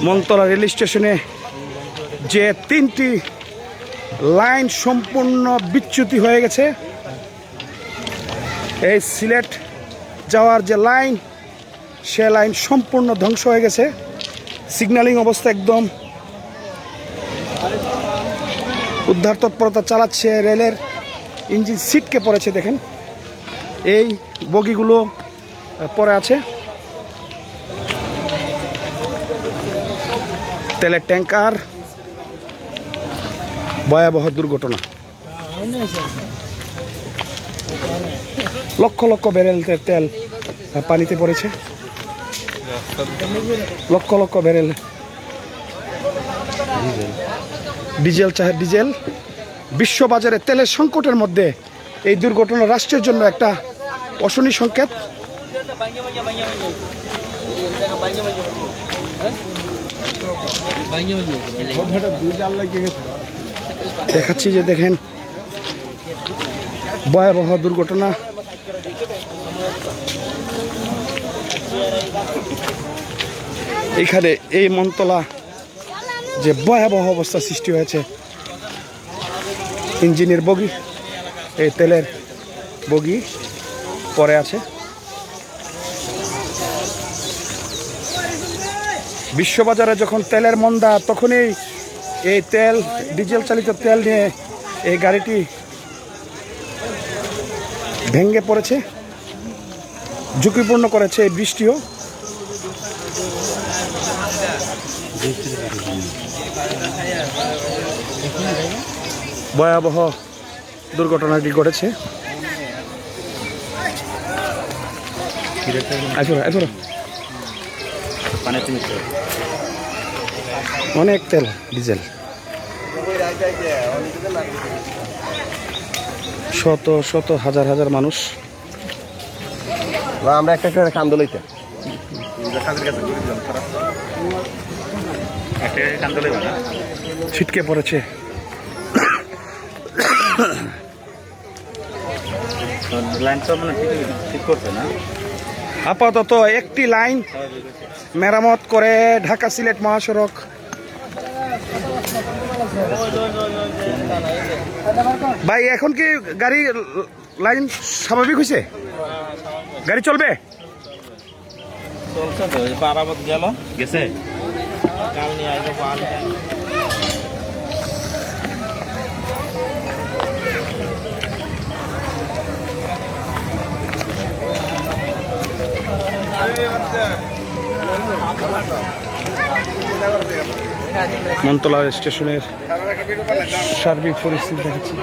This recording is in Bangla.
মনতলা রেল স্টেশনে যে 3টি লাইন সম্পূর্ণ বিচ্যুতি হয়ে গেছে। এই সিলেট যাওয়ার যে লাইন, সে লাইন সম্পূর্ণ ধ্বংস হয়ে গেছে। সিগন্যালিং অবস্থা একদম। উদ্ধার তৎপরতা চালাচ্ছে রেলের ইঞ্জিন সিটকে পড়েছে। দেখেন এই বগিগুলো পড়ে আছে। তেলের ট্যাঙ্কার, ভয়াবহ দুর্ঘটনা। লক্ষ লক্ষ ব্যারেল তেল পানিতে পড়েছে। Lakh lakh barrel diesel. বিশ্ববাজারে তেলের সংকটের মধ্যে এই দুর্ঘটনা রাষ্ট্রের জন্য একটা অশনি সংকেত। দেখাচ্ছি যে দেখেন ভয়াবহ দুর্ঘটনা। এইখানে এই মনতলা যে ভয়াবহ অবস্থা সৃষ্টি হয়েছে। ইঞ্জিনের বগি, এই তেলের বগি পড়ে আছে। বিশ্ববাজারে যখন তেলের মন্দা, তখনই এই তেল, ডিজেল চালিত তেল নিয়ে এই গাড়িটি ভেঙে পড়েছে। ঝুঁকিপূর্ণ করেছে এই বৃষ্টিও। ভয়াবহ দুর্ঘটনাটি ঘটেছে। অনেক তেল, ডিজেল, শত শত হাজার হাজার মানুষ। আমরা একটা কান্দলাইতে ছিটকে পড়েছে। আপাতত একটি লাইন মেরামত করে ঢাকা সিলেট মহাসড়ক। ভাই এখন কি গাড়ি লাইন স্বাভাবিক হয়েছে? গাড়ি চলবে? গেছে মনতলা স্টেশনের সার্বিক পরিস্থিতি দেখাচ্ছি।